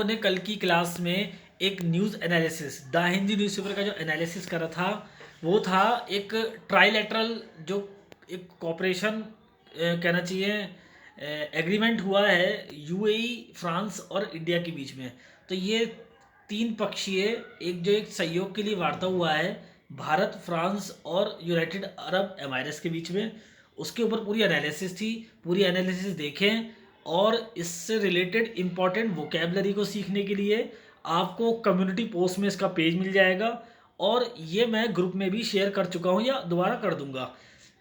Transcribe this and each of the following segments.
ने कल की क्लास में एक news analysis the Hindu newspaper का जो एनालिसिस करा था वो था एक ट्राइलेटरल जो एक कॉपरेशन कहना चाहिए एग्रीमेंट हुआ है यूएई फ्रांस और इंडिया के बीच में। तो ये तीन पक्षीय एक सहयोग के लिए वार्ता हुआ है भारत फ्रांस और यूनाइटेड अरब एमारेट्स के बीच में। उसके ऊपर पूरी एनालिसिस थी, पूरी एनालिसिस देखें और इससे रिलेटेड इम्पॉर्टेंट वोकेबलरी को सीखने के लिए आपको कम्युनिटी पोस्ट में इसका पेज मिल जाएगा और ये मैं ग्रुप में भी शेयर कर चुका हूँ या दोबारा कर दूंगा।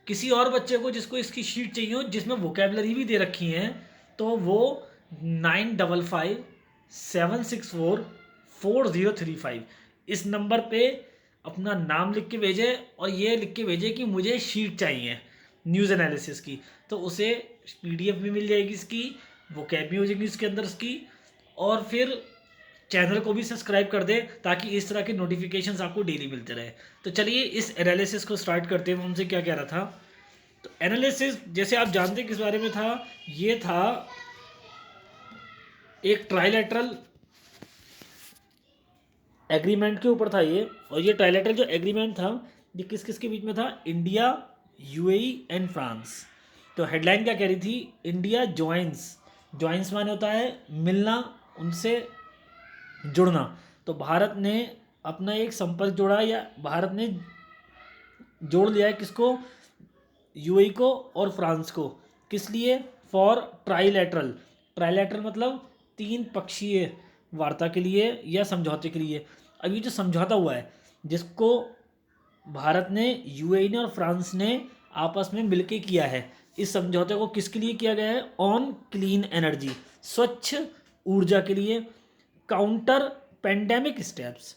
किसी और बच्चे को जिसको इसकी शीट चाहिए हो जिसमें वोकेबलरी भी दे रखी हैं तो वो 9557644035 इस नंबर पे अपना नाम लिख के भेजे और ये लिख के भेजे कि मुझे शीट चाहिए न्यूज़ एनालिसिस की। तो उसे पीडीएफ भी मिल जाएगी इसकी, वोकैब भी हो जाएगी इसके अंदर इसकी। और फिर चैनल को भी सब्सक्राइब कर दे ताकि इस तरह के नोटिफिकेशंस आपको डेली मिलते रहे। तो चलिए इस एनालिसिस को स्टार्ट करते हैं। हमसे क्या कह रहा था, तो एनालिसिस जैसे आप जानते हैं किस बारे में था। ये था एक ट्राइलेटरल एग्रीमेंट के ऊपर था ये। और ये ट्राइलेटरल जो एग्रीमेंट था ये किस किस के बीच में था, इंडिया, यूएई एंड फ्रांस। तो हेडलाइन क्या कह रही थी, इंडिया ज्वाइंस माने होता है मिलना, उनसे जुड़ना। तो भारत ने अपना एक संपर्क जोड़ा या भारत ने जोड़ लिया है किसको, यूएई को और फ्रांस को। किस लिए, फॉर ट्राइलेटरल मतलब तीन पक्षीय वार्ता के लिए या समझौते के लिए। अब ये जो समझौता हुआ है जिसको भारत ने, यूएई ने और फ्रांस ने आपस में मिलके किया है, इस समझौते को किसके लिए किया गया है, ऑन क्लीन एनर्जी, स्वच्छ ऊर्जा के लिए, काउंटर पेंडेमिक स्टेप्स,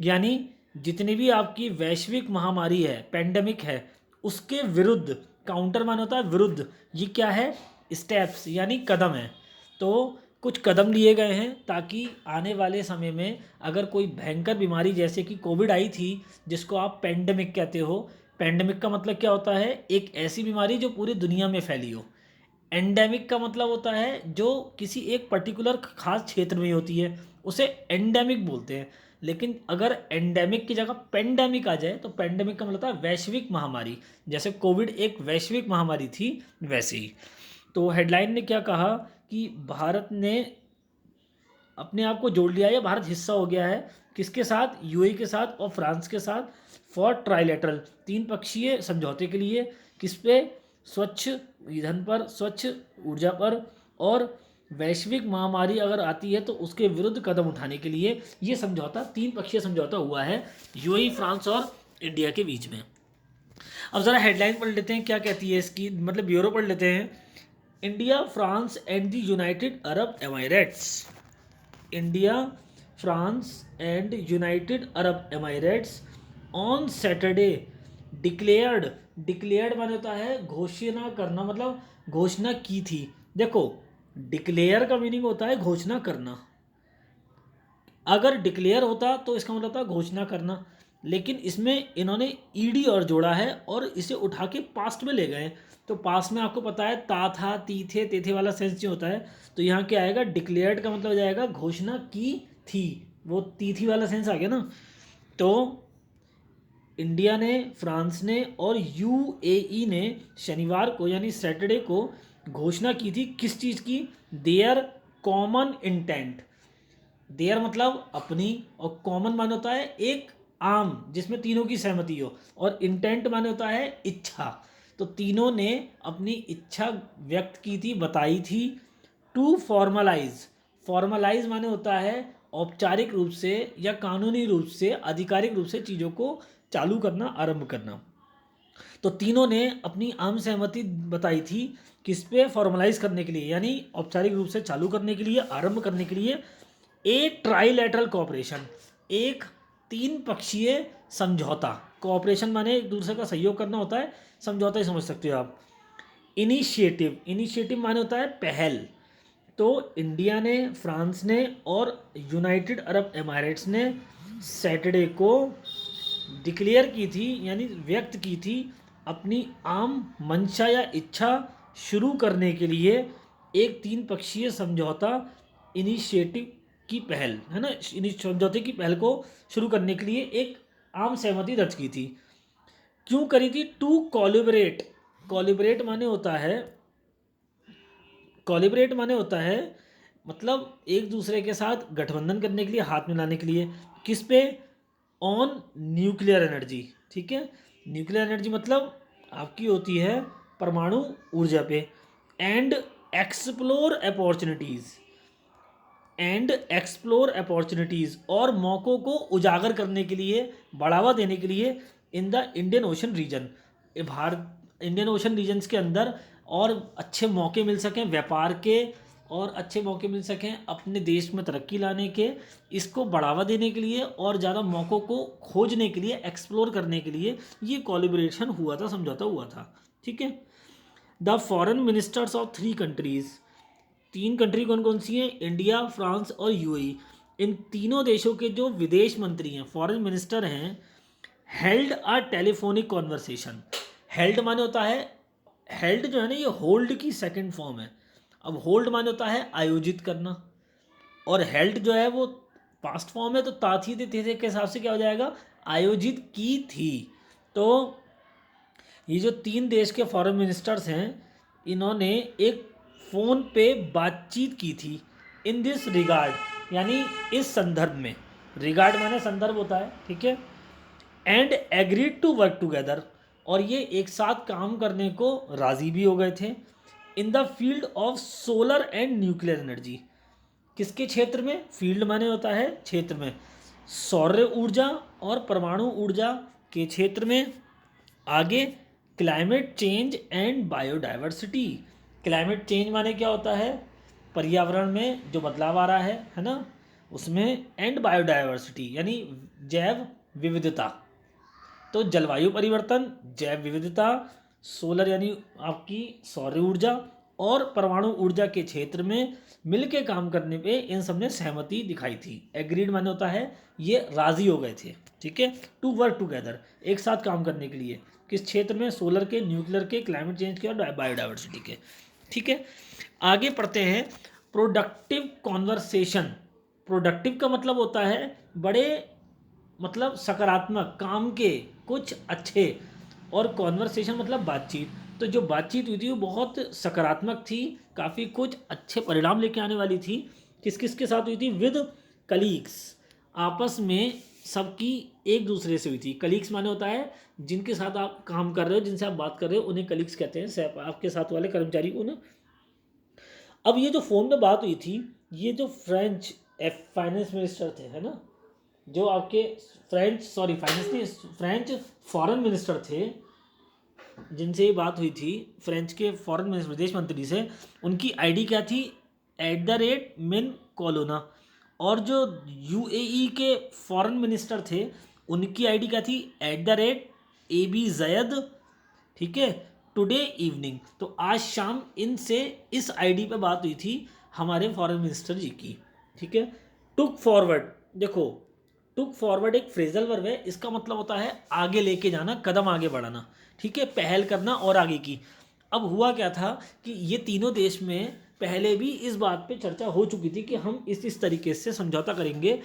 यानी जितनी भी आपकी वैश्विक महामारी है, पेंडेमिक है, उसके विरुद्ध, काउंटर मान होता है विरुद्ध, ये क्या है, स्टेप्स यानी कदम है। तो कुछ कदम लिए गए हैं ताकि आने वाले समय में अगर कोई भयंकर बीमारी जैसे कि कोविड आई थी जिसको आप पेंडेमिक कहते हो, पेंडेमिक का मतलब क्या होता है, एक ऐसी बीमारी जो पूरी दुनिया में फैली हो। एंडेमिक का मतलब होता है जो किसी एक पर्टिकुलर खास क्षेत्र में होती है, उसे एंडेमिक बोलते हैं। लेकिन अगर एंडेमिक की जगह पेंडेमिक आ जाए तो पेंडेमिक का मतलब होता है वैश्विक महामारी। जैसे कोविड एक वैश्विक महामारी थी वैसे ही। तो हेडलाइन ने क्या कहा कि भारत ने अपने आप को जोड़ लिया है, भारत हिस्सा हो गया है किसके साथ, यूएई के साथ और फ्रांस के साथ, फॉर ट्राइलेटरल तीन पक्षीय समझौते के लिए। किस पे, स्वच्छ ईंधन पर, स्वच्छ ऊर्जा पर, और वैश्विक महामारी अगर आती है तो उसके विरुद्ध कदम उठाने के लिए ये समझौता, तीन पक्षीय समझौता हुआ है यूएई, फ्रांस और इंडिया के बीच में। अब ज़रा हेडलाइन पढ़ लेते हैं क्या कहती है इसकी, मतलब ब्यूरो पढ़ लेते हैं। India, France and the United Arab Emirates, India, France and United Arab Emirates on Saturday declared माने होता है घोषणा करना, मतलब घोषणा की थी। देखो, डिक्लेयर का मीनिंग होता है घोषणा करना। अगर डिक्लेयर होता तो इसका मतलब था घोषणा करना, लेकिन इसमें इन्होंने ईडी और जोड़ा है और इसे उठा के पास्ट में ले गए। तो पास्ट में आपको पता है ता था, ती थे, ते थे वाला सेंस जो होता है, तो यहाँ क्या आएगा, डिक्लेयर्ड का मतलब हो जाएगा घोषणा की थी, वो ती थी वाला सेंस आ गया ना। तो इंडिया ने, फ्रांस ने और यूएई ने शनिवार को यानी सैटरडे को घोषणा की थी किस चीज़ की, देयर कॉमन इंटेंट। देयर मतलब अपनी, और कॉमन माने होता है एक आम जिसमें तीनों की सहमति हो, और इंटेंट माने होता है इच्छा। तो तीनों ने अपनी इच्छा व्यक्त की थी, बताई थी। टू फॉर्मलाइज माने होता है औपचारिक रूप से या कानूनी रूप से, आधिकारिक रूप से चीज़ों को चालू करना, आरंभ करना। तो तीनों ने अपनी आम सहमति बताई थी किस पे, फॉर्मलाइज करने के लिए यानी औपचारिक रूप से चालू करने के लिए, आरंभ करने के लिए। ए ट्राइलेटरल कोऑपरेशन, एक तीन पक्षीय समझौता, कोऑपरेशन माने एक दूसरे का सहयोग करना होता है, समझौता ही समझ सकते हो आप। इनिशिएटिव माने होता है पहल। तो इंडिया ने, फ्रांस ने और यूनाइटेड अरब एमारेट्स ने सैटरडे को डिक्लेयर की थी यानी व्यक्त की थी अपनी आम मंशा या इच्छा शुरू करने के लिए एक तीन पक्षीय समझौता, इनिशिएटिव की पहल, है ना, इन समझौते की पहल को शुरू करने के लिए एक आम सहमति दर्ज की थी। क्यों करी थी? टू कोलिबरेट, कोलिबरेट माने होता है, कोलिबरेट माने होता है मतलब एक दूसरे के साथ गठबंधन करने के लिए, हाथ मिलाने के लिए। किस पे? ऑन न्यूक्लियर एनर्जी, ठीक है। न्यूक्लियर एनर्जी मतलब आपकी होती है परमाणु ऊर्जा पे। And explore opportunities, and explore opportunities, और मौक़ों को उजागर करने के लिए, बढ़ावा देने के लिए in the Indian Ocean region, Bharat Indian Ocean regions के अंदर और अच्छे मौके मिल सकें व्यापार के, और अच्छे मौके मिल सकें अपने देश में तरक्की लाने के, इसको बढ़ावा देने के लिए और ज़्यादा मौक़ों को खोजने के लिए, एक्सप्लोर करने के लिए ये कोलिब्रेशन हुआ था, समझौता हुआ था, ठीक है। The foreign ministers of 3 countries, 3 country कौन कौन सी हैं? इंडिया, फ्रांस और यूएई। इन तीनों देशों के जो विदेश मंत्री हैं, फॉरेन मिनिस्टर हैं, held a telephonic conversation. Held माने होता है, हेल्ड जो है ना, ये होल्ड की सेकंड फॉर्म है। अब होल्ड माने होता है आयोजित करना, और हेल्ड जो है वो पास्ट फॉर्म है, तो ताथी तिथि के हिसाब से क्या हो जाएगा? आयोजित की थी। तो ये जो 3 देश के फॉरेन मिनिस्टर्स हैं, इन्होंने एक फ़ोन पे बातचीत की थी इन दिस रिगार्ड, यानी इस संदर्भ में। रिगार्ड माने संदर्भ होता है, ठीक है। And agreed to work together, और ये एक साथ काम करने को राज़ी भी हो गए थे। इन the field of solar and nuclear energy, किसके क्षेत्र में? फील्ड माने होता है क्षेत्र में, सौर ऊर्जा और परमाणु ऊर्जा के क्षेत्र में। आगे climate change and biodiversity, climate change माने क्या होता है? पर्यावरण में जो बदलाव आ रहा है ना, उसमें। एंड बायोडाइवर्सिटी यानी जैव विविधता, तो जलवायु परिवर्तन, जैव विविधता, सोलर यानी आपकी सौर ऊर्जा, और परमाणु ऊर्जा के क्षेत्र में मिलके काम करने पे इन सब ने सहमति दिखाई थी। एग्रीड माने होता है ये राज़ी हो गए थे, ठीक है। टू वर्क टुगेदर, एक साथ काम करने के लिए, किस क्षेत्र में? सोलर के, न्यूक्लियर के, क्लाइमेट चेंज के और बायोडाइवर्सिटी के, ठीक है। आगे पढ़ते हैं प्रोडक्टिव कॉन्वर्सेशन। प्रोडक्टिव का मतलब होता है बड़े, मतलब सकारात्मक काम के, कुछ अच्छे, और कॉन्वर्सेशन मतलब बातचीत। तो जो बातचीत हुई थी वो बहुत सकारात्मक थी, काफ़ी कुछ अच्छे परिणाम लेके आने वाली थी। किस किस के साथ हुई थी? विद कलीग्स, आपस में सबकी एक दूसरे से हुई थी। कलीग्स माने होता है जिनके साथ आप काम कर रहे हो, जिनसे आप बात कर रहे हो, उन्हें कलीग्स कहते हैं, आपके साथ वाले कर्मचारी उन्हें। अब ये जो फ़ोन में बात हुई थी, ये जो फ्रेंच फाइनेंस मिनिस्टर थे, है ना, जो आपके फाइनेंस नहीं, फ्रेंच फॉरेन मिनिस्टर थे, जिनसे ये बात हुई थी, फ्रेंच के फॉरेन मिनिस्टर, विदेश मंत्री से, उनकी आईडी क्या थी? @min कोलोना। और जो यूएई के फॉरेन मिनिस्टर थे, उनकी आईडी क्या थी? AB जैद, ठीक है, टुडे इवनिंग। तो आज शाम इनसे इस आईडी पे बात हुई थी हमारे फॉरेन मिनिस्टर जी की, ठीक है। टुक फॉरवर्ड, देखो टुक फॉरवर्ड एक फ्रेजल वर्ब है, इसका मतलब होता है आगे लेके जाना, कदम आगे बढ़ाना, ठीक है, पहल करना और आगे की। अब हुआ क्या था कि ये तीनों देश में पहले भी इस बात पे चर्चा हो चुकी थी कि हम इस तरीके से समझौता करेंगे,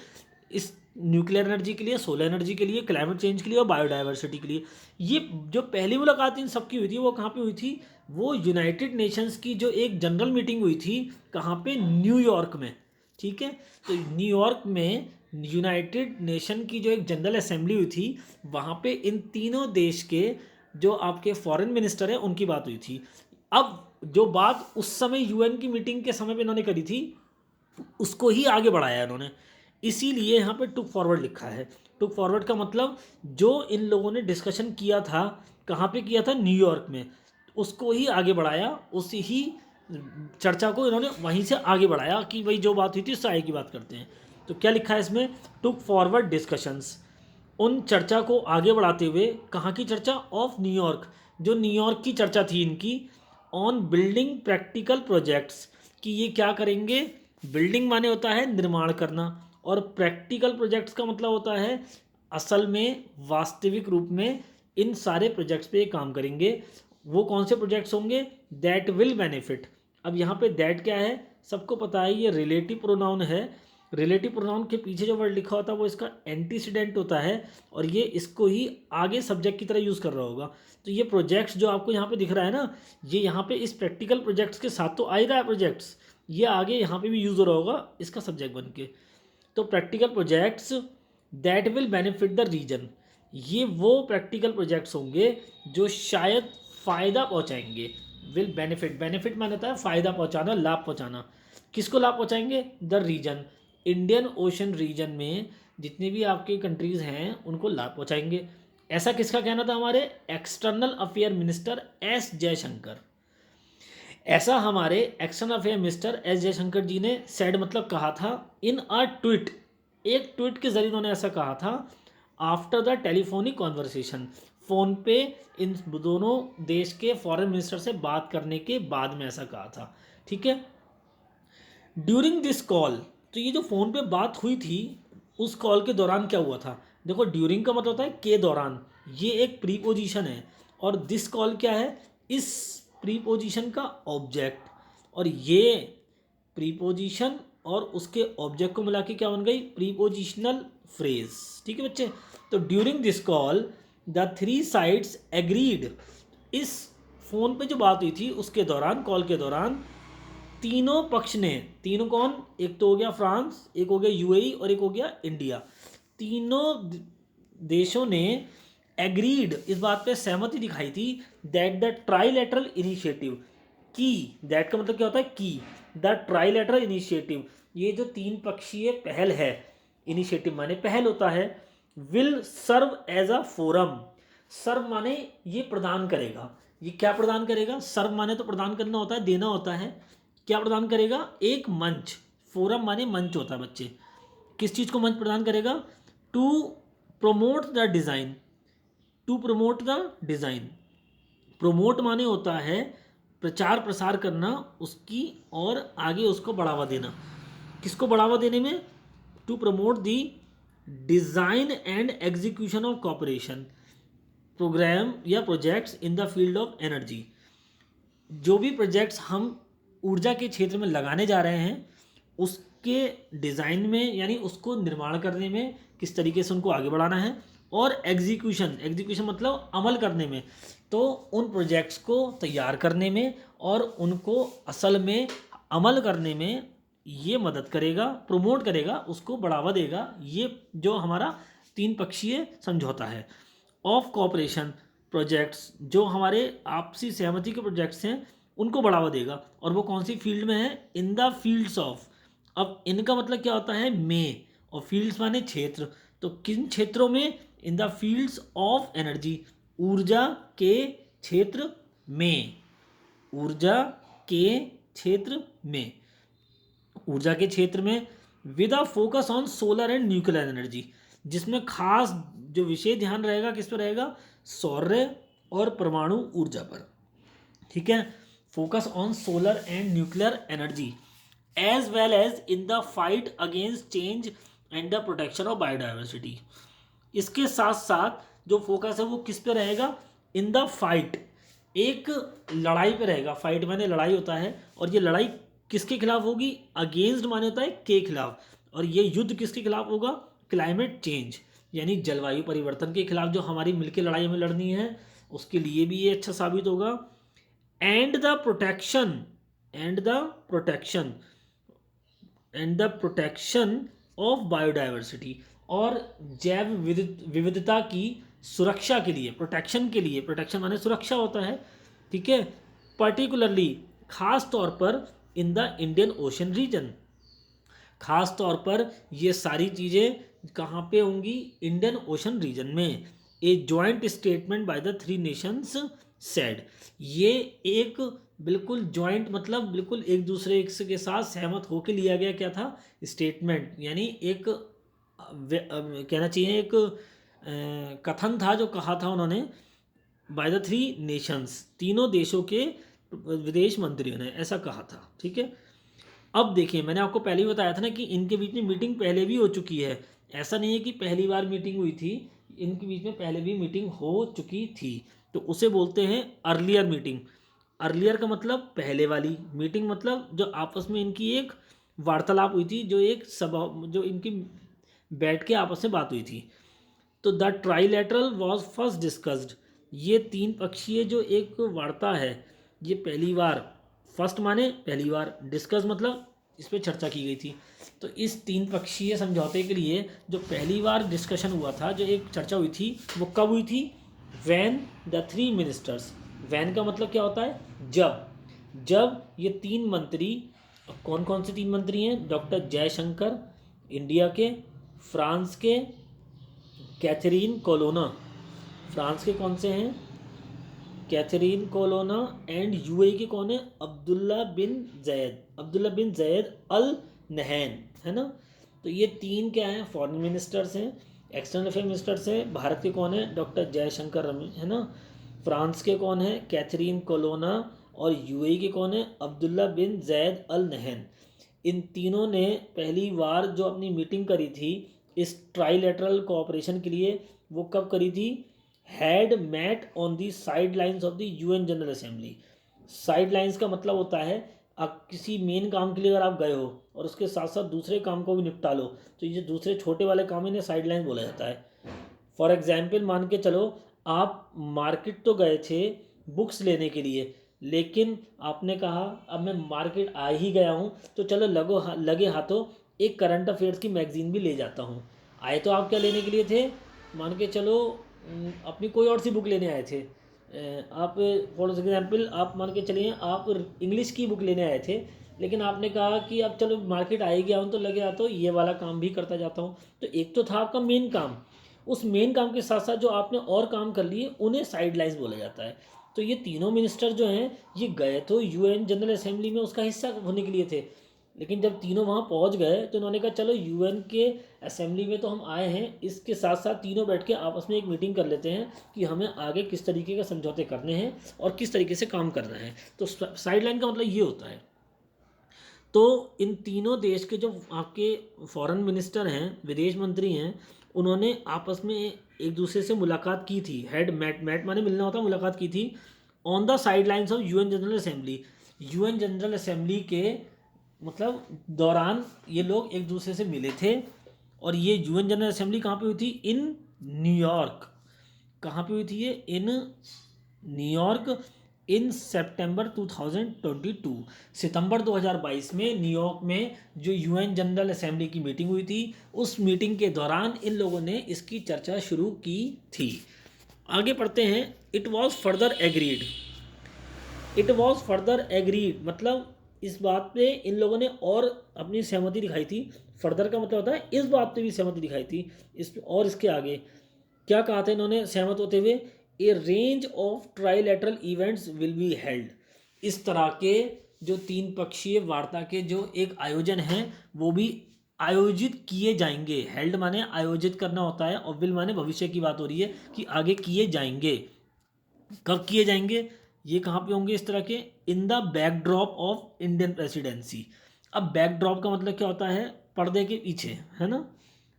इस न्यूक्लियर एनर्जी के लिए, सोलर एनर्जी के लिए, क्लाइमेट चेंज के लिए और बायोडाइवर्सिटी के लिए। ये जो पहली मुलाकात इन सबकी हुई थी वो कहाँ पे हुई थी? वो यूनाइटेड नेशंस की जो एक जनरल मीटिंग हुई थी, कहाँ पे? न्यूयॉर्क में, ठीक है। तो न्यूयॉर्क में यूनाइटेड नेशन की जो एक जनरल असेंबली हुई थी, वहाँ पे इन तीनों देश के जो आपके फॉरेन मिनिस्टर हैं उनकी बात हुई थी। अब जो बात उस समय यूएन की मीटिंग के समय पे इन्होंने करी थी, उसको ही आगे बढ़ाया इन्होंने, इसीलिए यहाँ पे टुक फॉरवर्ड लिखा है। टुक फॉरवर्ड का मतलब जो इन लोगों ने डिस्कशन किया था, कहाँ पे किया था? न्यूयॉर्क में, उसको ही आगे बढ़ाया, उसी ही चर्चा को इन्होंने वहीं से आगे बढ़ाया कि भाई जो बात हुई थी उससे आगे की बात करते हैं। तो क्या लिखा है इसमें? टुक फॉरवर्ड डिस्कशंस, उन चर्चा को आगे बढ़ाते हुए। कहाँ की चर्चा? ऑफ न्यूयॉर्क, जो न्यूयॉर्क की चर्चा थी इनकी। ऑन बिल्डिंग प्रैक्टिकल प्रोजेक्ट्स, कि ये क्या करेंगे? बिल्डिंग माने होता है निर्माण करना, और प्रैक्टिकल प्रोजेक्ट्स का मतलब होता है असल में, वास्तविक रूप में इन सारे प्रोजेक्ट्स पे काम करेंगे। वो कौन से प्रोजेक्ट्स होंगे? That will benefit. अब यहाँ पे दैट क्या है? सबको पता है ये रिलेटिव प्रोनाउन है, रिलेटिव प्रोनाउन के पीछे जो वर्ड लिखा होता है वो इसका एंटीसीडेंट होता है और ये इसको ही आगे सब्जेक्ट की तरह यूज़ कर रहा होगा। तो ये प्रोजेक्ट्स जो आपको यहाँ पे दिख रहा है ना, ये यहाँ पे इस प्रैक्टिकल प्रोजेक्ट्स के साथ तो आ ही रहा है प्रोजेक्ट्स, ये आगे यहाँ पे भी यूज़ हो रहा होगा इसका सब्जेक्ट बन के। तो practical projects that will benefit the region, ये वो प्रैक्टिकल प्रोजेक्ट्स होंगे जो शायद फ़ायदा पहुँचाएंगे। विल बेनिफिट, बेनिफिट माने होता है फ़ायदा पहुँचाना, लाभ पहुँचाना। किसको लाभ पहुँचाएंगे? The region, Indian Ocean region में जितनी भी आपकी कंट्रीज़ हैं उनको लाभ पहुँचाएंगे। ऐसा किसका कहना था? हमारे external affair minister S Jaishankar. ऐसा हमारे external affair minister S Jaishankar ji ने सेड मतलब कहा था इन अ ट्वीट, एक ट्वीट के जरिए उन्होंने ऐसा कहा था after the telephonic conversation, phone पे इन दोनों देश के फॉरेन मिनिस्टर से बात करने के बाद में ऐसा कहा था। ठीक है, ड्यूरिंग दिस कॉल, तो ये जो फ़ोन पे बात हुई थी उस कॉल के दौरान क्या हुआ था? देखो ड्यूरिंग का मतलब होता है के दौरान, ये एक प्रीपोजिशन है और दिस कॉल क्या है? इस प्रीपोजिशन का ऑब्जेक्ट, और ये प्रीपोजिशन और उसके ऑब्जेक्ट को मिला के क्या बन गई? Prepositional phrase. ठीक है बच्चे, तो during this call the three sides agreed, इस फोन पे जो बात हुई थी उसके दौरान, कॉल के दौरान तीनों पक्ष ने, तीनों कौन? एक तो हो गया फ्रांस, एक हो गया यूएई और एक हो गया इंडिया, तीनों देशों ने एग्रीड, इस बात पे सहमति दिखाई थी दैट द ट्राइलेटरल इनिशिएटिव, की, दैट का मतलब क्या होता है? की, द ट्राइलेटरल इनिशिएटिव, ये जो तीन पक्षीय पहल है, इनिशिएटिव माने पहल होता है, will serve as a forum, serve माने ये प्रदान करेगा, ये क्या प्रदान करेगा? सर्व माने तो प्रदान करना होता है, देना होता है, क्या प्रदान करेगा? एक मंच, फोरम माने मंच होता है बच्चे, किस चीज़ को मंच प्रदान करेगा? To promote the design, to promote the design, promote माने होता है प्रचार प्रसार करना उसकी और आगे उसको बढ़ावा देना, किसको बढ़ावा देने में? To promote the design and execution of cooperation program या projects in the field of energy, जो भी प्रोजेक्ट्स हम ऊर्जा के क्षेत्र में लगाने जा रहे हैं उसके डिज़ाइन में, यानी उसको निर्माण करने में किस तरीके से उनको आगे बढ़ाना है, और एग्जीक्यूशन, एग्जीक्यूशन मतलब अमल करने में, तो उन प्रोजेक्ट्स को तैयार करने में और उनको असल में अमल करने में ये मदद करेगा, प्रमोट करेगा, उसको बढ़ावा देगा, ये जो हमारा तीन पक्षीय समझौता है। ऑफ कॉपरेशन प्रोजेक्ट्स, जो हमारे आपसी सहमति के प्रोजेक्ट्स हैं उनको बढ़ावा देगा, और वो कौन सी फील्ड में है? इन द फील्ड्स ऑफ, अब इनका मतलब क्या होता है? में, और फील्ड्स माने क्षेत्र, तो किन क्षेत्रों में? In the fields of energy, ऊर्जा के क्षेत्र में, ऊर्जा के क्षेत्र में, ऊर्जा के क्षेत्र में, with a focus on solar and nuclear energy, जिसमें खास जो विशेष ध्यान रहेगा किस पर रहेगा? सौर और परमाणु ऊर्जा पर। ठीक है, focus on solar and nuclear energy as well as in the fight against change and the protection of biodiversity. इसके साथ साथ जो फोकस है वो किस पे रहेगा? इन द फाइट, एक लड़ाई पे रहेगा, फाइट माने लड़ाई होता है, और ये लड़ाई किसके खिलाफ होगी? अगेंस्ट माने होता है के खिलाफ, और ये युद्ध किसके खिलाफ होगा? क्लाइमेट चेंज यानी जलवायु परिवर्तन के खिलाफ जो हमारी मिलकर लड़ाई हमें लड़नी है उसके लिए भी ये अच्छा साबित होगा। And the protection, and the protection, and the protection of biodiversity, और जैव विविधता की सुरक्षा के लिए, प्रोटेक्शन के लिए, प्रोटेक्शन माने सुरक्षा होता है। ठीक है, पर्टिकुलरली खास तौर पर in the Indian Ocean region, खास तौर पर ये सारी चीज़ें कहाँ पे होंगी? इंडियन ओशन रीजन में। A joint statement by the three nations said, ये एक बिल्कुल जॉइंट मतलब बिल्कुल एक दूसरे के साथ सहमत होकर लिया गया क्या था? स्टेटमेंट, यानी एक कहना चाहिए एक कथन था जो कहा था उन्होंने बाय द थ्री नेशंस, तीनों देशों के विदेश मंत्रियों ने ऐसा कहा था। ठीक है, अब देखिए मैंने आपको पहले ही बताया था ना कि इनके बीच में मीटिंग पहले भी हो चुकी है, ऐसा नहीं है कि पहली बार मीटिंग हुई थी, इनके बीच में पहले भी मीटिंग हो चुकी थी, तो उसे बोलते हैं अर्लियर मीटिंग। अर्लियर का मतलब पहले वाली, मीटिंग मतलब जो आपस में इनकी एक वार्तालाप हुई थी, जो एक सभा, जो इनकी बैठ के आपस में बात हुई थी। तो the trilateral was first discussed, ये तीन पक्षीय जो एक वार्ता है, ये पहली बार, फर्स्ट माने पहली बार, डिस्कस मतलब इस पर चर्चा की गई थी। तो इस तीन पक्षीय समझौते के लिए जो पहली बार डिस्कशन हुआ था, जो एक चर्चा हुई थी, वो कब हुई थी? When the three ministers, when का मतलब क्या होता है? जब ये तीन मंत्री, कौन कौन से तीन मंत्री हैं? डॉक्टर जयशंकर इंडिया के, फ्रांस के कैथरीन कोलोना, फ्रांस के कौन से हैं? कैथरीन कोलोना, एंड यूएई के कौन है? अब्दुल्ला बिन जैद अल नहैन, है ना। तो ये तीन क्या हैं? फॉरेन मिनिस्टर्स हैं, एक्सटर्नल अफेयर मिनिस्टर्स हैं। भारत के कौन है? डॉक्टर जयशंकर है ना। फ्रांस के कौन है? कैथरीन कोलोना। और यूएई के कौन है? अब्दुल्ला बिन जैद अल नहैन। इन तीनों ने पहली बार जो अपनी मीटिंग करी थी इस ट्राईलेटरल कोऑपरेशन के लिए, वो कब करी थी? Had met on the side lines of the UN General Assembly. Side lines का मतलब होता है, आप किसी मेन काम के लिए अगर आप गए हो और उसके साथ साथ दूसरे काम को भी निपटा लो, तो ये दूसरे छोटे वाले काम इन्हें साइड लाइन बोला जाता है। फॉर एग्जाम्पल मान के चलो, आप मार्केट तो गए थे बुक्स लेने के लिए, लेकिन आपने कहा अब मैं मार्केट आ ही गया हूँ, तो चलो लगे हाथों एक करंट अफेयर्स की मैगजीन भी ले जाता हूँ। आए तो आप क्या लेने के लिए थे? मान के चलो अपनी कोई और सी बुक लेने आए थे। आप फॉर एग्जाम्पल आप मान के चलिए आप इंग्लिश की बुक लेने आए थे, लेकिन आपने कहा कि अब चलो मार्केट आ ही गया हूँ तो लगे हाथों तो ये वाला काम भी करता जाता हूँ। तो एक तो था आपका मेन काम, उस मेन काम के साथ साथ जो आपने और काम कर लिए उन्हें साइड लाइन्स बोला जाता है। तो ये तीनों मिनिस्टर जो हैं ये गए तो यूएन जनरल असेंबली में उसका हिस्सा होने के लिए थे, लेकिन जब तीनों वहाँ पहुँच गए तो उन्होंने कहा चलो यूएन के असेंबली में तो हम आए हैं, इसके साथ साथ तीनों बैठ के आपस में एक मीटिंग कर लेते हैं कि हमें आगे किस तरीके के समझौते करने हैं और किस तरीके से काम करना है। तो साइड लाइन का मतलब ये होता है। तो इन तीनों देश के जो आपके फॉरेन मिनिस्टर हैं, विदेश मंत्री हैं, उन्होंने आपस में एक दूसरे से मुलाकात की थी। हैड मैट, मैट माने मिलना होता, मुलाकात की थी on the side lines of UN General assembly. UN General assembly के मतलब दौरान ये लोग एक दूसरे से मिले थे। और ये यूएन जनरल असेंबली कहाँ पे हुई थी? In New York. कहाँ पे हुई थी ये? इन न्यूयॉर्क, इन सितंबर 2022, सितंबर 2022 में न्यूयॉर्क में जो यूएन जनरल असेंबली की मीटिंग हुई थी, उस मीटिंग के दौरान इन लोगों ने इसकी चर्चा शुरू की थी। आगे पढ़ते हैं। It was further agreed, it was further agreed मतलब इस बात पे इन लोगों ने और अपनी सहमति दिखाई थी। फर्दर का मतलब होता है इस बात पे भी सहमति दिखाई थी। इस और इसके आगे क्या कहा था इन्होंने सहमत होते हुए? A range of trilateral events will be held. इस तरह के जो तीन पक्षीय वार्ता के जो एक आयोजन हैं वो भी आयोजित किए जाएंगे। हेल्ड माने आयोजित करना होता है, और विल माने भविष्य की बात हो रही है कि आगे किए जाएंगे। कब किए जाएंगे? ये कहाँ पे होंगे इस तरह के? In the backdrop of Indian presidency. अब बैकड्रॉप का मतलब क्या होता है? पर्दे के पीछे, है ना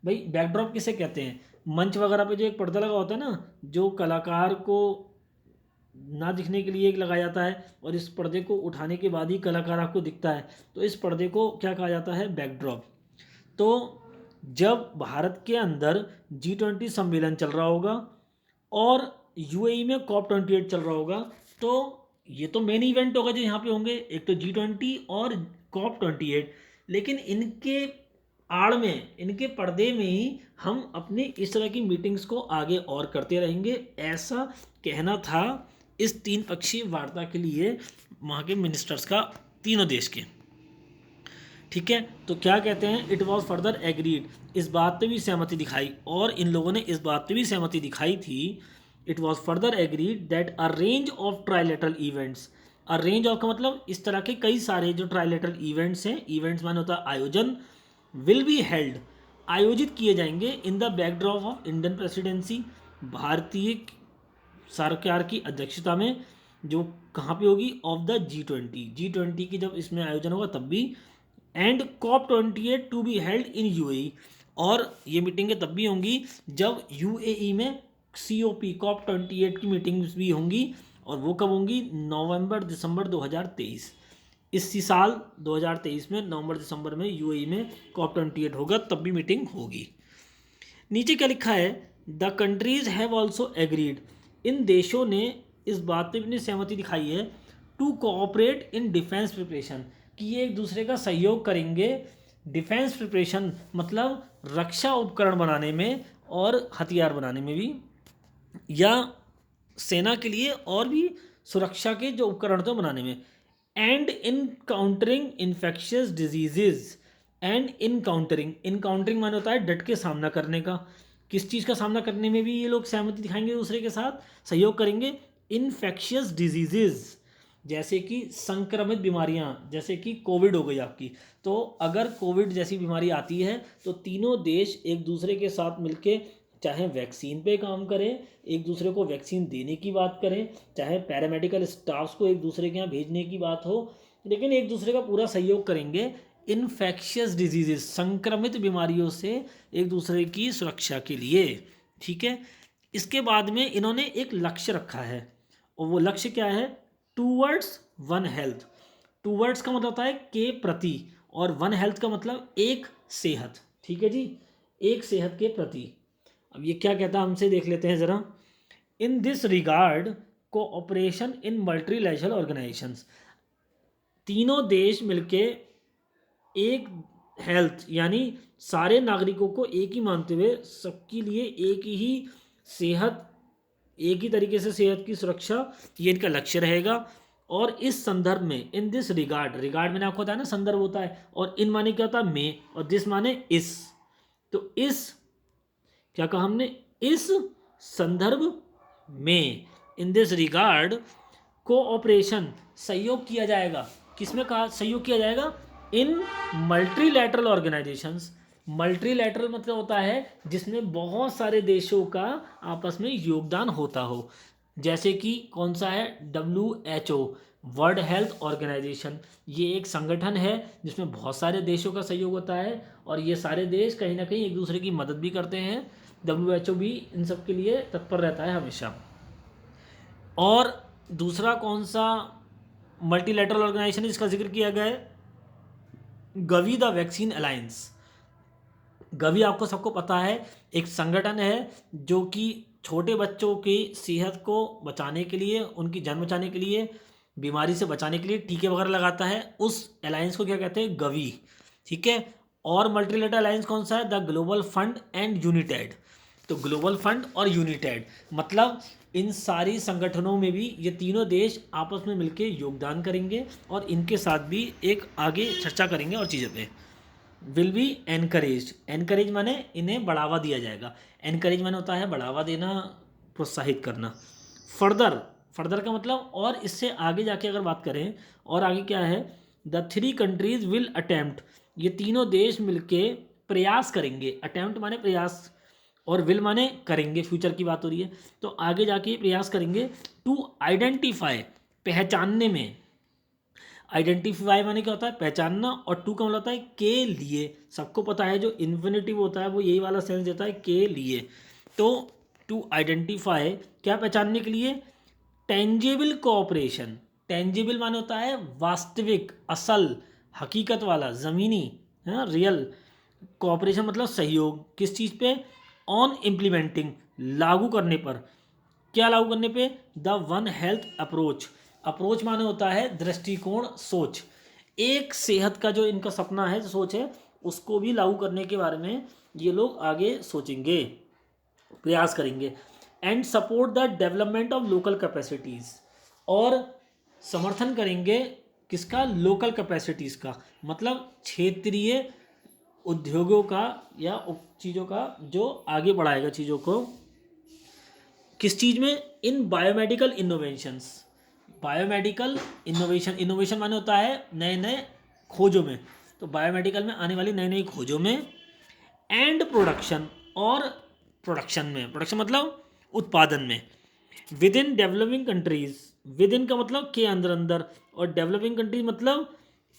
भाई। बैकड्रॉप किसे कहते हैं? मंच वगैरह पे जो एक पर्दा लगा होता है ना, जो कलाकार को ना दिखने के लिए एक लगाया जाता है, और इस पर्दे को उठाने के बाद ही कलाकार आपको दिखता है, तो इस पर्दे को क्या कहा जाता है? बैकड्रॉप। तो जब भारत के अंदर G20 सम्मेलन चल रहा होगा और यूएई में COP28 चल रहा होगा, तो ये तो मेन इवेंट होगा जो यहाँ पे होंगे, एक तो G20 और COP28। लेकिन इनके आड़ में, इनके पर्दे में ही हम अपनी इस तरह की मीटिंग्स को आगे और करते रहेंगे, ऐसा कहना था इस तीन पक्षीय वार्ता के लिए वहाँ के मिनिस्टर्स का, तीनों देश के। ठीक है, तो क्या कहते हैं? इट वॉज फर्दर एग्रीड, इस बात पे भी सहमति दिखाई, और इन लोगों ने इस बात पे भी सहमति दिखाई थी। It was further agreed that a range of trilateral events, a range of का मतलब इस तरह के कई सारे जो ट्राईलेटरल इवेंट्स हैं, इवेंट्स माने होता है आयोजन, विल बी हेल्ड आयोजित किए जाएंगे in the backdrop of Indian presidency, भारतीय सरकार की अध्यक्षता में, जो कहाँ पे होगी? ऑफ द G20 की जब इसमें आयोजन होगा तब भी। And COP28 to be held in UAE, और ये मीटिंगें तब भी होंगी जब यूएई में COP28 की मीटिंग्स भी होंगी, और वो कब होंगी? नवंबर दिसंबर 2023। इसी साल 2023 में नवंबर दिसंबर में यूएई में COP28 होगा, तब भी मीटिंग होगी। नीचे क्या लिखा है, the countries have also agreed, इन देशों ने इस बात पे अपनी सहमति दिखाई है, to cooperate in defence preparation, कि ये एक दूसरे का सहयोग करेंगे डिफेंस प्रिपरेशन मतलब रक्षा उपकरण बनाने में और हथियार बनाने में भी, या सेना के लिए और भी सुरक्षा के जो उपकरण थे बनाने में, and in countering infectious diseases, and encountering माने होता है डट के सामना करने का, किस चीज़ का सामना करने में भी ये लोग सहमति दिखाएंगे दूसरे के साथ, सहयोग करेंगे, इन्फेक्शियस डिजीजेज जैसे कि संक्रमित बीमारियां, जैसे कि कोविड हो गई आपकी, तो अगर कोविड जैसी बीमारी आती है तो तीनों देश एक दूसरे के साथ मिलके चाहे वैक्सीन पे काम करें, एक दूसरे को वैक्सीन देने की बात करें, चाहे पैरामेडिकल स्टाफ्स को एक दूसरे के यहाँ भेजने की बात हो, लेकिन एक दूसरे का पूरा सहयोग करेंगे इन्फेक्शियस डिजीजेस संक्रमित बीमारियों से एक दूसरे की सुरक्षा के लिए। ठीक है, इसके बाद में इन्होंने एक लक्ष्य रखा है, और वो लक्ष्य क्या है, टूवर्ड्स वन हेल्थ। टूवर्ड्स का मतलब होता है के प्रति, और वन हेल्थ का मतलब एक सेहत। ठीक है जी, एक सेहत के प्रति। अब ये क्या कहता है हमसे देख लेते हैं ज़रा। In this regard cooperation in multilateral organisations, तीनों देश मिलके एक हेल्थ यानी सारे नागरिकों को एक ही मानते हुए सबके लिए एक ही सेहत, एक ही तरीके से सेहत की सुरक्षा, ये इनका लक्ष्य रहेगा। और इस संदर्भ में, इन दिस रिगार्ड, रिगार्ड में आपको होता है ना संदर्भ होता है, और इन माने क्या होता है में, और दिस माने इस, तो इस क्या कहा हमने, इस संदर्भ में, इन दिस रिगार्ड कोऑपरेशन सहयोग किया जाएगा, किसमें कहा सहयोग किया जाएगा, इन मल्टीलैटरल ऑर्गेनाइजेशंस। मल्टीलैटरल मतलब होता है जिसमें बहुत सारे देशों का आपस में योगदान होता हो, जैसे कि कौन सा है, WHO वर्ल्ड हेल्थ ऑर्गेनाइजेशन, ये एक संगठन है जिसमें बहुत सारे देशों का सहयोग होता है, और ये सारे देश कहीं ना कहीं एक दूसरे की मदद भी करते हैं। WHO भी इन सब के लिए तत्पर रहता है हमेशा। और दूसरा कौन सा मल्टीलैटरल ऑर्गेनाइजेशन जिसका जिक्र किया गया है, Gavi the vaccine alliance. Gavi आपको सबको पता है एक संगठन है जो कि छोटे बच्चों की सेहत को बचाने के लिए, उनकी जान बचाने के लिए, बीमारी से बचाने के लिए टीके वगैरह लगाता है, उस अलायंस को क्या कहते हैं, गवी। ठीक है, और मल्टीलेटरल अलायंस कौन सा है, the global fund and united. तो ग्लोबल फंड और यूनिटेड मतलब इन सारी संगठनों में भी ये तीनों देश आपस में मिलकर योगदान करेंगे, और इनके साथ भी एक आगे चर्चा करेंगे और चीज़ों पे। विल बी एनकरेज, एनकरेज माने इन्हें बढ़ावा दिया जाएगा, एनकरेज माने होता है बढ़ावा देना, प्रोत्साहित करना। फर्दर, फर्दर का मतलब और इससे आगे जाके अगर बात करें, और आगे क्या है, the three countries will attempt, ये तीनों देश मिलके प्रयास करेंगे, अटेम्प्ट माने प्रयास, और विल माने करेंगे, फ्यूचर की बात हो रही है, तो आगे जाके प्रयास करेंगे, टू आइडेंटिफाई पहचानने में, आइडेंटिफाई माने क्या होता है, पहचानना, और टू का मतलब होता है के लिए। सबको पता है जो इन्फिनिटिव होता है वो यही वाला सेंस देता है, के लिए। तो टू आइडेंटिफाई क्या, पहचानने के लिए, टेंजिबल कोऑपरेशन, टेंजिबल माने होता है वास्तविक, असल, हकीकत वाला, ज़मीनी, है रियल। कोऑपरेशन मतलब सहयोग, किस चीज़ पे, ऑन इम्प्लीमेंटिंग, लागू करने पर, क्या लागू करने पे, the one health approach, approach माने होता है दृष्टिकोण, सोच, एक सेहत का जो इनका सपना है, सोच है, उसको भी लागू करने के बारे में ये लोग आगे सोचेंगे, प्रयास करेंगे। And support the development of local capacities, और समर्थन करेंगे किसका, लोकल कैपेसिटीज़ का, मतलब क्षेत्रीय उद्योगों का या चीज़ों का, जो आगे बढ़ाएगा चीज़ों को, किस चीज़ में, in biomedical innovations, biomedical innovation, innovation माने होता है नए नए खोजों में, तो बायोमेडिकल में आने वाली नई नई खोजों में, एंड प्रोडक्शन, और प्रोडक्शन में, प्रोडक्शन मतलब उत्पादन में, with in developing countries, with in का मतलब के अंदर अंदर, और डेवलपिंग कंट्रीज मतलब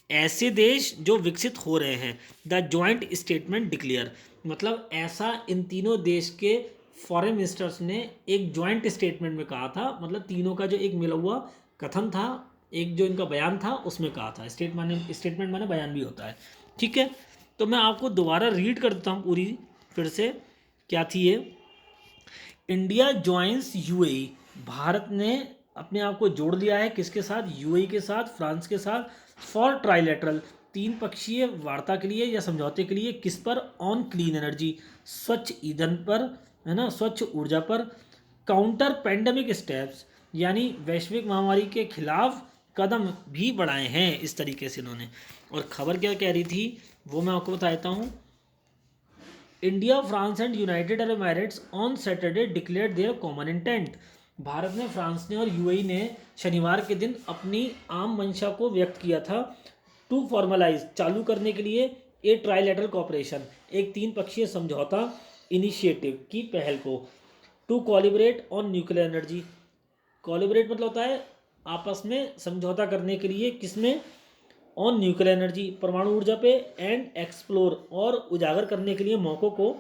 ऐसे देश जो विकसित हो रहे हैं। द जॉइंट स्टेटमेंट डिक्लेयर मतलब ऐसा इन तीनों देश के फॉरेन मिनिस्टर्स ने एक जॉइंट स्टेटमेंट में कहा था, मतलब तीनों का जो एक मिला हुआ कथन था, एक जो इनका बयान था उसमें कहा था। स्टेटमेंट माने बयान भी होता है, ठीक है। तो मैं आपको दोबारा रीड कर देता हूँ पूरी फिर से, क्या थी ये। इंडिया ज्वाइंस यूएई, भारत ने अपने आप को जोड़ लिया है किसके साथ, यूएई के साथ, फ्रांस के साथ, फॉर ट्राइलेटरल, तीन पक्षीय वार्ता के लिए या समझौते के लिए, किस पर, ऑन क्लीन एनर्जी, स्वच्छ ईंधन पर, है ना, स्वच्छ ऊर्जा पर, काउंटर पेंडेमिक स्टेप्स, यानी वैश्विक महामारी के खिलाफ कदम भी बढ़ाए हैं, इस तरीके से इन्होंने। और खबर क्या कह रही थी वो मैं आपको बता देता हूँ। India, France and United Arab Emirates on Saturday declared their common intent, Bharat ने, फ्रांस ने और यूएई ने शनिवार के दिन अपनी आम मंशा को व्यक्त किया था, टू फॉर्मलाइज, चालू करने के लिए, ए ट्राइलेटरल कॉपरेशन, एक तीन पक्षीय समझौता इनिशिएटिव की पहल को, to collaborate on nuclear energy, collaborate मतलब होता है आपस में समझौता करने के लिए, किसमें, ऑन न्यूक्लियर एनर्जी, परमाणु ऊर्जा पे, एंड एक्सप्लोर, और उजागर करने के लिए मौक़ों को,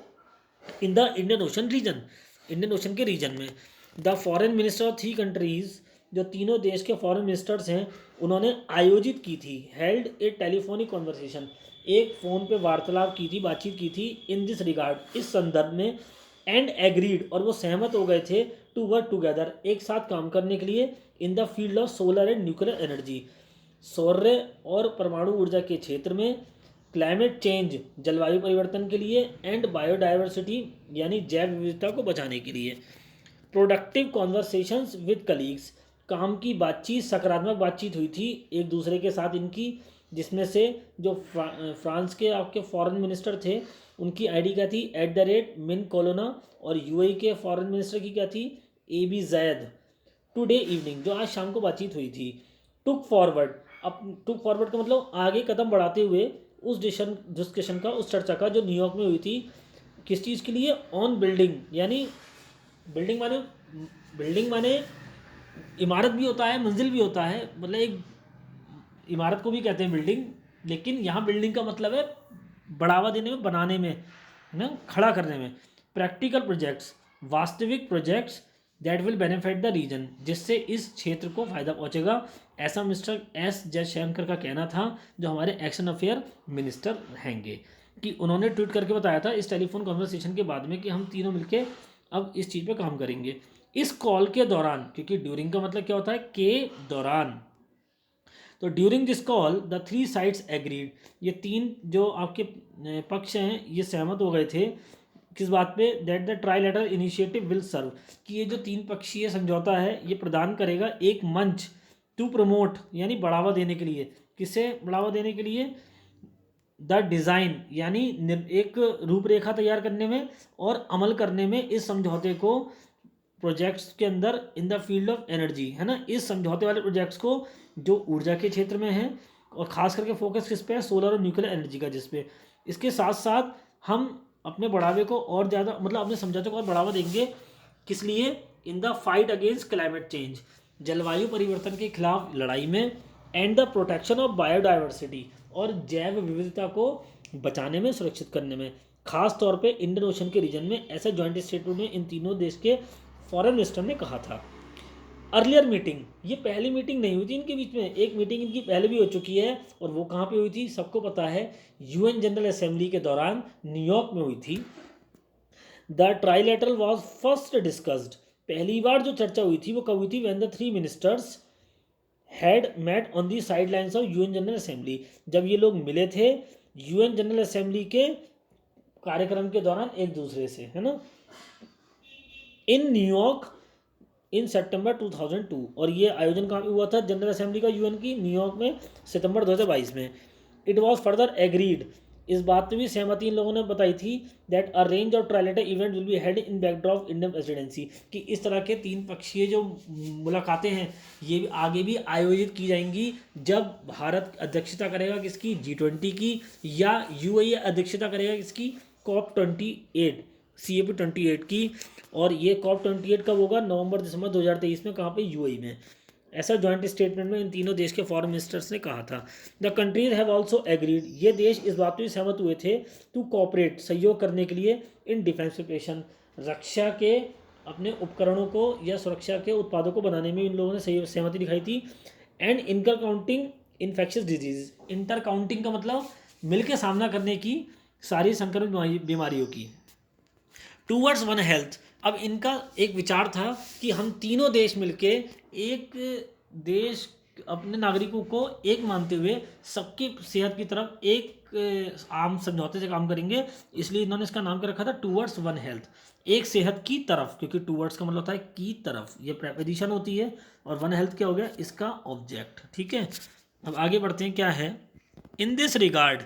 in the Indian Ocean region, Indian Ocean के रीजन में। The foreign minister of three countries, जो तीनों देश के फॉरेन मिनिस्टर्स हैं, उन्होंने आयोजित की थी, हेल्ड ए टेलीफोनिक कॉन्वर्सेशन, एक फ़ोन पे वार्तालाप की थी, बातचीत की थी, इन दिस रिगार्ड, इस संदर्भ में, एंड एग्रीड, और वो सहमत हो गए थे, टू वर्क टुगेदर, एक साथ काम करने के लिए, in the field of solar and nuclear energy, सौर्य और परमाणु ऊर्जा के क्षेत्र में, क्लाइमेट चेंज, जलवायु परिवर्तन के लिए, एंड बायोडाइवर्सिटी, यानी जैव विविधता को बचाने के लिए, प्रोडक्टिव कॉन्वर्सेशंस विद कलीग्स, काम की बातचीत, सकारात्मक बातचीत हुई थी एक दूसरे के साथ इनकी, जिसमें से जो फ्रांस के आपके फॉरेन मिनिस्टर थे उनकी आईडी क्या थी, @मिन कोलोना, और यूएई के फॉरेन मिनिस्टर की क्या थी, AB जैद, टुडे इवनिंग, जो आज शाम को बातचीत हुई थी, टुक फॉरवर्ड, अब टुक फॉरवर्ड का मतलब आगे कदम बढ़ाते हुए, उस डिस्कशन का, उस चर्चा का जो न्यूयॉर्क में हुई थी, किस चीज़ के लिए, ऑन बिल्डिंग, यानी बिल्डिंग माने, बिल्डिंग माने इमारत भी होता है, मंजिल भी होता है, मतलब एक इमारत को भी कहते हैं बिल्डिंग, लेकिन यहाँ बिल्डिंग का मतलब है बढ़ावा देने में, बनाने में, है ना, खड़ा करने में, प्रैक्टिकल प्रोजेक्ट्स, वास्तविक projects, that will benefit the region, जिससे इस क्षेत्र को फायदा पहुंचेगा, ऐसा मिस्टर एस जयशंकर का कहना था, जो हमारे एक्शन अफेयर मिनिस्टर रहेंगे, कि उन्होंने ट्वीट करके बताया था इस टेलीफोन कॉन्वर्सेशन के बाद में कि हम तीनों मिलके अब इस चीज़ पे काम करेंगे। इस कॉल के दौरान, क्योंकि ड्यूरिंग का मतलब क्या होता है, के दौरान, तो during this call the three sides agreed, ये तीन जो आपके पक्ष हैं ये सहमत हो गए थे, किस बात पे, that the trilateral initiative will serve, कि ये जो तीन पक्षीय समझौता है ये प्रदान करेगा एक मंच, टू प्रमोट, यानी बढ़ावा देने के लिए, किसे बढ़ावा देने के लिए, द डिज़ाइन, यानी एक रूपरेखा तैयार करने में और अमल करने में इस समझौते को, प्रोजेक्ट्स के अंदर, इन द फील्ड ऑफ एनर्जी, है ना, इस समझौते वाले प्रोजेक्ट्स को जो ऊर्जा के क्षेत्र में है, और ख़ास करके फोकस किस पे है, सोलर और न्यूक्लियर एनर्जी का, जिसपे, इसके साथ साथ हम अपने बढ़ावे को और ज़्यादा, मतलब अपने समझौते को और बढ़ावा देंगे, किस लिए, in the fight against climate change, जलवायु परिवर्तन के खिलाफ लड़ाई में, and the protection of biodiversity, और जैव विविधता को बचाने में, सुरक्षित करने में, खास तौर पे इंडियन ओशन के रीजन में, ऐसा जॉइंट स्टेटमेंट में इन तीनों देश के फॉरेन मिनिस्टर ने कहा था। अर्लियर मीटिंग, ये पहली मीटिंग नहीं हुई थी इनके बीच में, एक मीटिंग इनकी पहले भी हो चुकी है, और वो कहाँ पे हुई थी सबको पता है, यूएन जनरल असेंबली के दौरान न्यूयॉर्क में हुई थी। The trilateral was first discussed, पहली बार जो चर्चा हुई थी वो कब हुई थी, when the three ministers had met on the side lines of UN General Assembly, जब ये लोग मिले थे यूएन जनरल असेंबली के कार्यक्रम के दौरान एक दूसरे से, है ना, इन न्यूयॉर्क, इन सितंबर 2002, और ये आयोजन कहाँ पे हुआ था, जनरल असेंबली का यूएन की, न्यूयॉर्क में, सितंबर 2022 में। इट वाज फर्दर एग्रीड, इस बात पे भी सहमति इन लोगों ने बताई थी, that a range of trilateral event will be held in backdrop Indian presidency, कि इस तरह के तीन पक्षीय जो मुलाकातें हैं ये आगे भी आयोजित की जाएंगी, जब भारत अध्यक्षता करेगा किसकी, G20 की, या यूएई अध्यक्षता करेगा किसकी, COP28, COP28 की, और ये COP28 कब होगा, नवंबर दिसंबर 2023 में, कहाँ पे, यूएई में, ऐसा जॉइंट स्टेटमेंट में इन तीनों देश के फॉरेन मिनिस्टर्स ने कहा था। The countries have also agreed, ये देश इस बात पर भी सहमत हुए थे, टू कोऑपरेट, सहयोग करने के लिए, इन डिफेंस प्रिपरेशन, रक्षा के अपने उपकरणों को या सुरक्षा के उत्पादों को बनाने में इन लोगों ने सहमति दिखाई थी, and inter counting infectious disease. Inter counting का मतलब मिलके सामना करने की सारी संक्रमित बीमारियों की। टूवर्ड्स वन हेल्थ, अब इनका एक विचार था कि हम तीनों देश मिलके एक देश अपने नागरिकों को एक मानते हुए सबकी सेहत की तरफ एक आम समझौते से काम करेंगे, इसलिए इन्होंने इसका नाम कर रखा था टूवर्ड्स वन हेल्थ, एक सेहत की तरफ, क्योंकि टूवर्ड्स का मतलब होता है की तरफ, ये प्रेपोजिशन होती है, और वन हेल्थ क्या हो गया इसका ऑब्जेक्ट। ठीक है, अब आगे बढ़ते हैं, क्या है इन दिस रिगार्ड,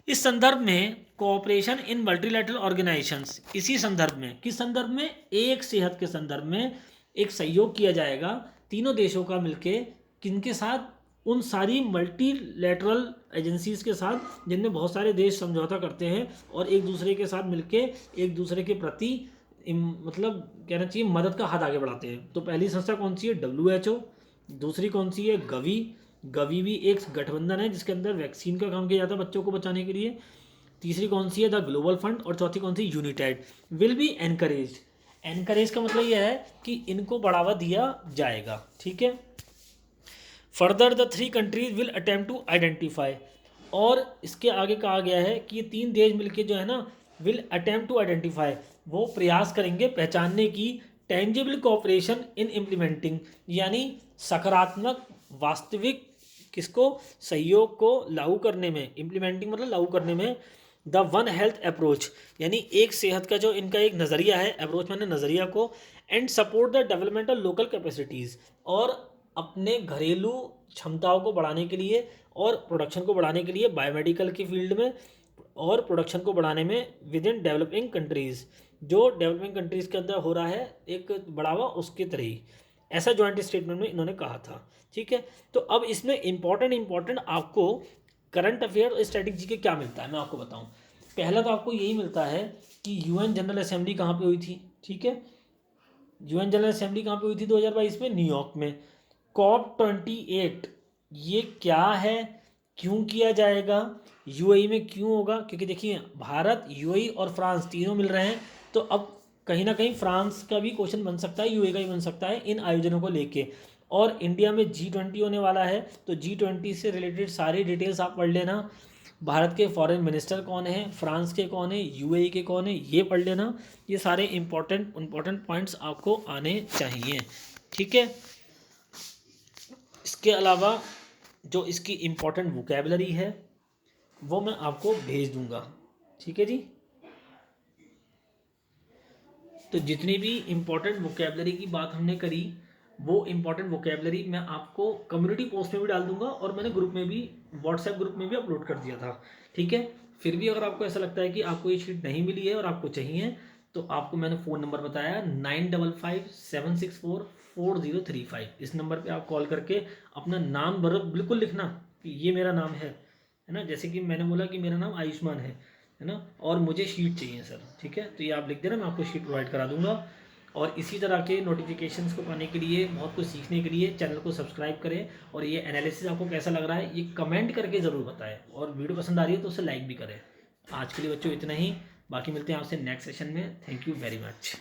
इस संदर्भ में कोऑपरेशन इन मल्टीलैटरल ऑर्गेनाइजेशंस, इसी संदर्भ में, किस संदर्भ में, एक सेहत के संदर्भ में एक सहयोग किया जाएगा तीनों देशों का मिलके, किनके साथ, उन सारी मल्टीलैटरल एजेंसीज के साथ जिनमें बहुत सारे देश समझौता करते हैं और एक दूसरे के साथ मिलके एक दूसरे के प्रति मतलब कहना चाहिए मदद का हाथ आगे बढ़ाते हैं। तो पहली संस्था कौन सी है, WHO, दूसरी कौन सी है, गवी, गवी भी एक गठबंधन है जिसके अंदर वैक्सीन का काम किया जाता है बच्चों को बचाने के लिए। तीसरी कौन सी है, द ग्लोबल फंड, और चौथी कौन सी, united. Will be encourage, encourage का मतलब यह है कि इनको बढ़ावा दिया जाएगा। ठीक है, further the three countries will attempt to identify, और इसके आगे कहा गया है कि ये तीन देश मिलके जो है ना, विल अटेम्प्ट टू आइडेंटिफाई, वो प्रयास करेंगे पहचानने की, टेंजिबल कोऑपरेशन इन इम्प्लीमेंटिंग, यानी सकारात्मक वास्तविक किसको, सहयोग को लागू करने में, इम्प्लीमेंटिंग मतलब लागू करने में, द वन हेल्थ अप्रोच, यानी एक सेहत का जो इनका एक नज़रिया है, अप्रोच मैंने नज़रिया को, and support the development of local capacities, और अपने घरेलू क्षमताओं को बढ़ाने के लिए और प्रोडक्शन को बढ़ाने के लिए बायोमेडिकल की फील्ड में, और प्रोडक्शन को बढ़ाने में विद इन डेवलपिंग कंट्रीज़, जो डेवलपिंग कंट्रीज़ के अंदर हो रहा है एक बढ़ावा उसके तरह ही, ऐसा जॉइंट स्टेटमेंट में इन्होंने कहा था। ठीक है, तो अब इसमें इंपॉर्टेंट आपको करंट अफेयर और स्टैटिक जी के क्या मिलता है मैं आपको बताऊं। पहला तो आपको यही मिलता है कि यूएन जनरल असेंबली कहाँ पे हुई थी। ठीक है, यूएन जनरल असेंबली कहाँ पे हुई थी 2022 में, न्यूयॉर्क में। COP28 ये क्या है, क्यों किया जाएगा, यूएई में क्यों होगा, क्योंकि देखिए भारत, यूएई और फ्रांस तीनों मिल रहे हैं, तो अब कहीं ना कहीं फ्रांस का भी क्वेश्चन बन सकता है, यूएई का भी बन सकता है इन आयोजनों को लेके। और इंडिया में G20 होने वाला है, तो G20 से रिलेटेड सारी डिटेल्स आप पढ़ लेना, भारत के फॉरेन मिनिस्टर कौन है, फ्रांस के कौन है, यूएई के कौन है, ये पढ़ लेना, ये सारे इंपॉर्टेंट पॉइंट्स आपको आने चाहिए। ठीक है, इसके अलावा जो इसकी इम्पोर्टेंट वोकेबलरी है वो मैं आपको भेज दूंगा। ठीक है जी, तो जितनी भी इम्पोर्टेंट वोकेबलरी की बात हमने करी, वो इम्पोर्टेंट वोकेबलरी मैं आपको कम्युनिटी पोस्ट में भी डाल दूंगा, और मैंने ग्रुप में भी, व्हाट्सएप ग्रुप में भी अपलोड कर दिया था। ठीक है, फिर भी अगर आपको ऐसा लगता है कि आपको ये शीट नहीं मिली है और आपको चाहिए, तो आपको मैंने फ़ोन नंबर बताया 9557644035, इस नंबर पे आप कॉल करके अपना नाम बिल्कुल लिखना कि ये मेरा नाम है ना, जैसे कि मैंने बोला कि मेरा नाम आयुष्मान है ना, और मुझे शीट चाहिए सर। ठीक है, तो ये आप लिख देना, मैं आपको शीट प्रोवाइड करा दूंगा। और इसी तरह के नोटिफिकेशंस को पाने के लिए, बहुत कुछ सीखने के लिए चैनल को सब्सक्राइब करें, और ये एनालिसिस आपको कैसा लग रहा है ये कमेंट करके ज़रूर बताएं, और वीडियो पसंद आ रही है तो उसे लाइक भी करें। आज के लिए बच्चों इतना ही, बाकी मिलते हैं आपसे नेक्स्ट सेशन में। Thank you very much.